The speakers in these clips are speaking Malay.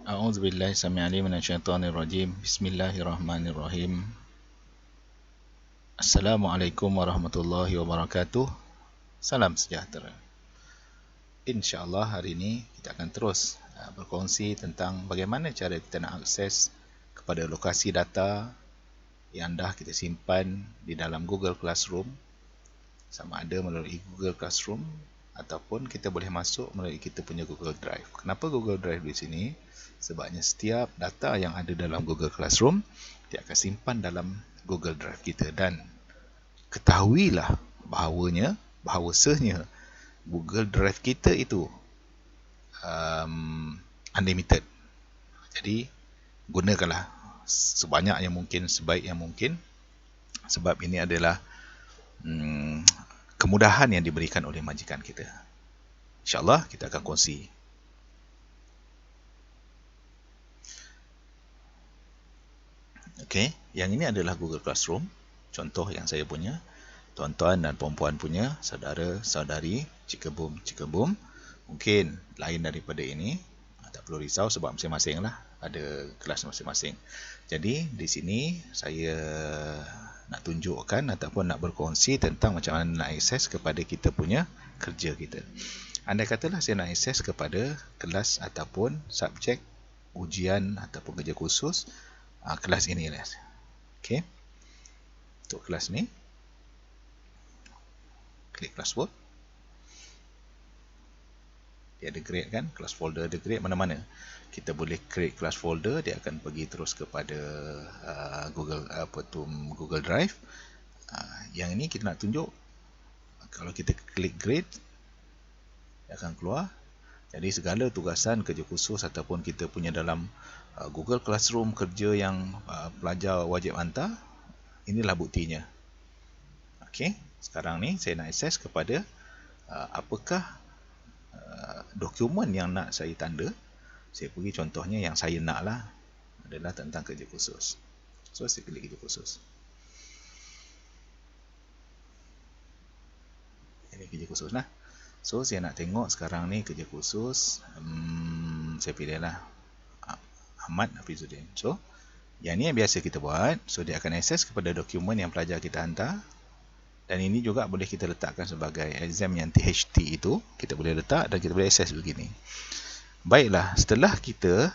A'udzubillahi sami'alim minasyaitonir rajim. Bismillahirrahmanirrahim. Assalamualaikum warahmatullahi wabarakatuh. Salam sejahtera. InsyaAllah hari ini kita akan terus berkongsi tentang bagaimana cara kita nak akses kepada lokasi data yang dah kita simpan di dalam Google Classroom, sama ada melalui Google Classroom ataupun kita boleh masuk melalui kita punya Google Drive. Kenapa Google Drive di sini? Sebabnya setiap data yang ada dalam Google Classroom dia akan simpan dalam Google Drive kita, dan ketahuilah bahawasanya Google Drive kita itu unlimited. Jadi gunakanlah sebanyak yang mungkin, sebaik yang mungkin, sebab ini adalah kemudahan yang diberikan oleh majikan kita. InsyaAllah kita akan kongsi. Okey, yang ini adalah Google Classroom. Contoh yang saya punya, tuan-tuan dan puan-puan punya, saudara-saudari, cikebum. Mungkin lain daripada ini. Tak perlu risau sebab masing-masing lah ada kelas masing-masing. Jadi di sini saya nak tunjukkan ataupun nak berkongsi tentang macam mana nak akses kepada kita punya kerja kita. Andai katalah saya nak akses kepada kelas ataupun subjek ujian ataupun kerja khusus kelas ini lah. Okey. Untuk kelas ni, klik classwork. Dia ada grade kan, class folder ada grade mana-mana. Kita boleh create class folder, dia akan pergi terus kepada Google Drive. Yang ini kita nak tunjuk, kalau kita klik grade, dia akan keluar. Jadi segala tugasan kerja khusus ataupun kita punya dalam Google Classroom kerja yang pelajar wajib hantar, inilah buktinya. Okey, sekarang ni saya nak akses kepada apakah dokumen yang nak saya tanda. Saya pergi contohnya yang saya nak lah adalah tentang kerja khusus. So saya klik kerja khusus. Ini kerja khusus lah. So saya nak tengok sekarang ni kerja khusus. Saya pilih lah Ahmad Hafizuddin. So yang ni yang biasa kita buat. So dia akan akses kepada dokumen yang pelajar kita hantar. Dan ini juga boleh kita letakkan sebagai exam yang THT itu. Kita boleh letak dan kita boleh akses begini. Baiklah, setelah kita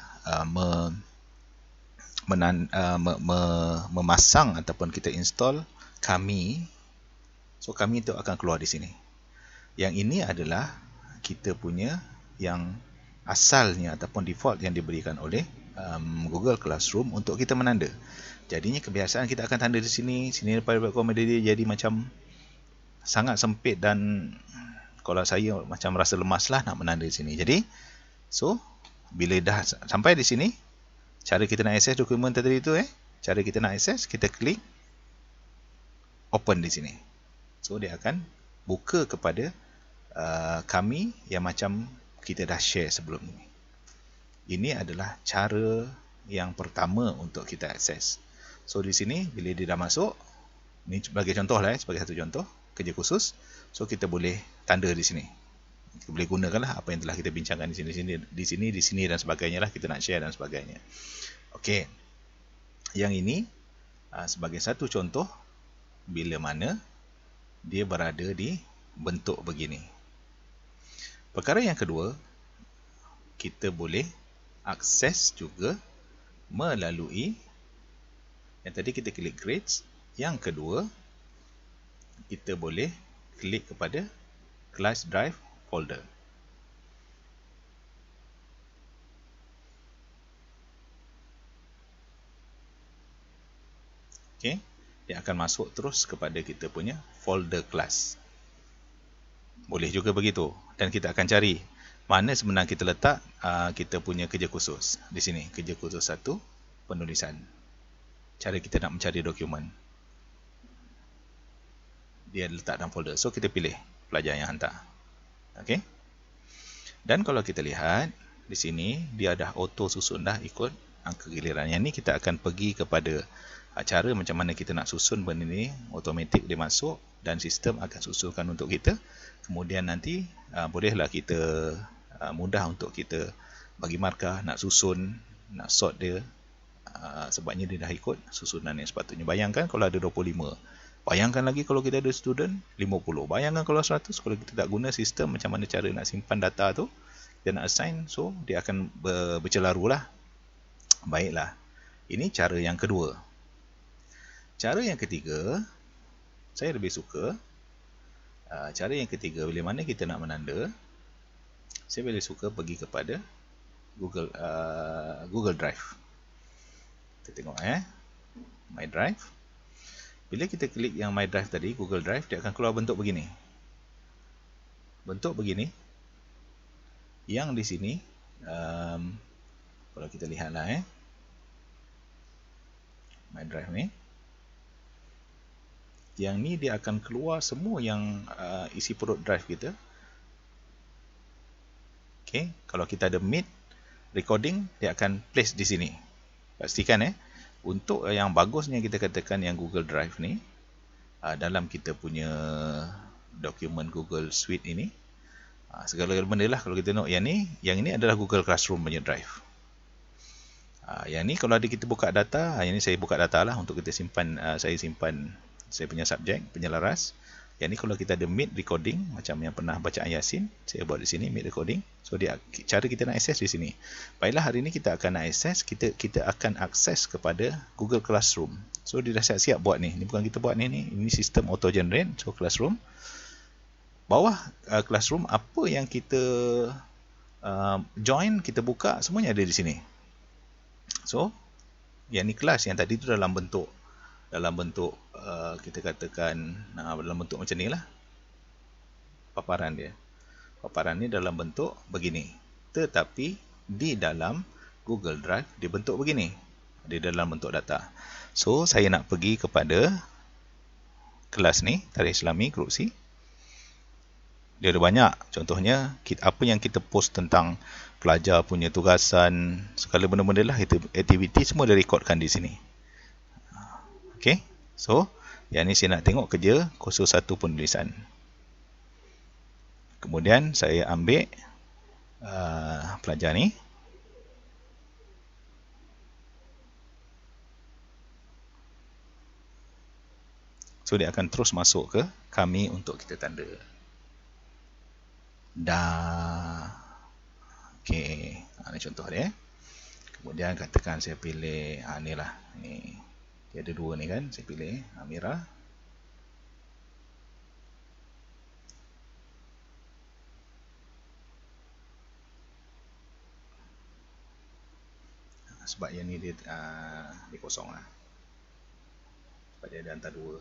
memasang ataupun kita install Kami, so Kami itu akan keluar di sini. Yang ini adalah kita punya yang asalnya ataupun default yang diberikan oleh Google Classroom untuk kita menanda. Jadinya kebiasaan kita akan tanda di sini. Sini private comedy dia jadi macam sangat sempit, dan kalau saya macam rasa lemas lah nak menanda di sini. Jadi so bila dah sampai di sini, cara kita nak akses dokumen tadi itu cara kita nak akses, kita klik open di sini. So dia akan buka kepada Kami yang macam kita dah share sebelum ini. Ini adalah cara yang pertama untuk kita akses. So di sini bila dia dah masuk, ni sebagai contoh lah, sebagai satu contoh kerja khusus. So kita boleh tanda di sini. Kita boleh gunakanlah apa yang telah kita bincangkan di sini dan sebagainya lah, kita nak share dan sebagainya. Okey. Yang ini sebagai satu contoh bila mana dia berada di bentuk begini. Perkara yang kedua, kita boleh akses juga melalui yang tadi kita klik grades. Yang kedua, kita boleh klik kepada class drive folder. Okey, dia akan masuk terus kepada kita punya folder class. Boleh juga begitu, dan kita akan cari mana sebenarnya kita letak kita punya kerja khusus. Di sini, kerja khusus 1, penulisan. Cara kita nak mencari dokumen, dia letak dalam folder. So kita pilih pelajar yang hantar. Okey. Dan kalau kita lihat di sini, dia dah auto susun dah ikut angka giliran. Yang ni kita akan pergi kepada cara macam mana kita nak susun benda ni. Automatik dia masuk dan sistem akan susunkan untuk kita. Kemudian nanti bolehlah kita mudah untuk kita bagi markah, nak susun, nak sort dia, sebabnya dia dah ikut susunan yang sepatutnya. Bayangkan kalau ada 25. Bayangkan lagi kalau kita ada student 50. Bayangkan kalau 100, kalau kita tak guna sistem macam mana cara nak simpan data tu, kita nak assign, so dia akan bercelaru lah. Baiklah, ini cara yang kedua. Cara yang ketiga, saya lebih suka. Cara yang ketiga, bila mana kita nak menanda, saya lebih suka pergi kepada Google Drive. Kita tengok My Drive. Bila kita klik yang My Drive tadi, Google Drive, dia akan keluar bentuk begini. Bentuk begini. Yang di sini, kalau kita lihatlah My Drive ni. Yang ni dia akan keluar semua yang isi perut drive kita. Okay, kalau kita ada Meet recording, dia akan place di sini. Pastikan untuk yang bagusnya kita katakan yang Google Drive ni, dalam kita punya dokumen Google Suite ini, segala benda lah kalau kita tengok yang ini adalah Google Classroom punya drive. Yang ni kalau ada kita buka data, yang ni saya buka data lah untuk kita simpan, saya simpan saya punya subjek, penyelaras. Yang ni kalau kita ada Meet recording, macam yang pernah baca Yasin, saya buat di sini Meet recording. So cara kita nak akses di sini. Baiklah, hari ni kita akan nak akses, kita akan akses kepada Google Classroom. So dia dah siap-siap buat ni. Ni bukan kita buat ni, ini sistem auto generate. So Classroom. Bawah Classroom, apa yang kita join, kita buka, semuanya ada di sini. So yang ni kelas, yang tadi tu dalam bentuk kita katakan dalam bentuk macam ni lah paparan dia. Paparan ni dalam bentuk begini, tetapi di dalam Google Drive dia bentuk begini, dia dalam bentuk data. So saya nak pergi kepada kelas ni, Tarikh Islami Group C. Dia ada banyak, contohnya apa yang kita post tentang pelajar punya tugasan, segala benda-benda lah, aktiviti semua dia rekodkan di sini. Okay, so yang ni saya nak tengok kerja kursus 1 penulisan. Kemudian saya ambil pelajar ni. So dia akan terus masuk ke kami untuk kita tanda. Dah. Okay, ini contoh dia. Kemudian katakan saya pilih ni lah, ni. Dia ada 2 ni kan, saya pilih Amira. Sebab yang ni dia kosong lah. Sebab dia ada antara 2.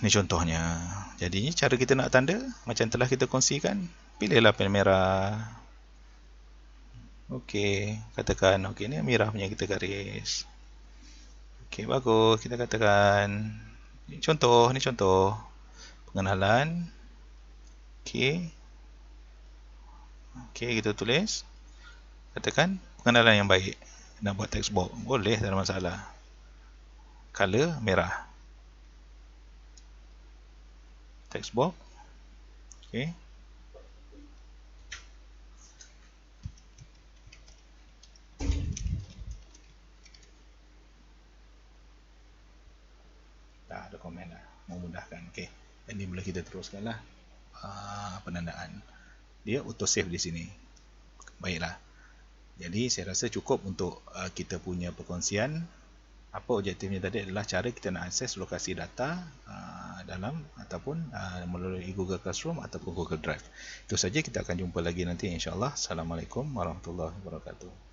Ini contohnya. Jadi cara kita nak tanda, macam telah kita kongsikan, pilihlah pen merah. Okey, katakan okey, ni Amirah punya kita garis. Okey, bagus. Kita katakan ni contoh pengenalan. Okey. Okey, kita tulis. Katakan pengenalan yang baik. Nak buat text box, boleh, tak ada masalah. Color merah. Text box. Okey. Ada komen lah, memudahkan. Okey, ini boleh kita teruskan lah penandaan. Dia auto save di sini. Baiklah. Jadi saya rasa cukup untuk kita punya perkongsian. Apa objektifnya tadi adalah cara kita nak akses lokasi data dalam ataupun melalui Google Classroom ataupun Google Drive. Itu saja, kita akan jumpa lagi nanti insya-Allah. Assalamualaikum warahmatullahi wabarakatuh.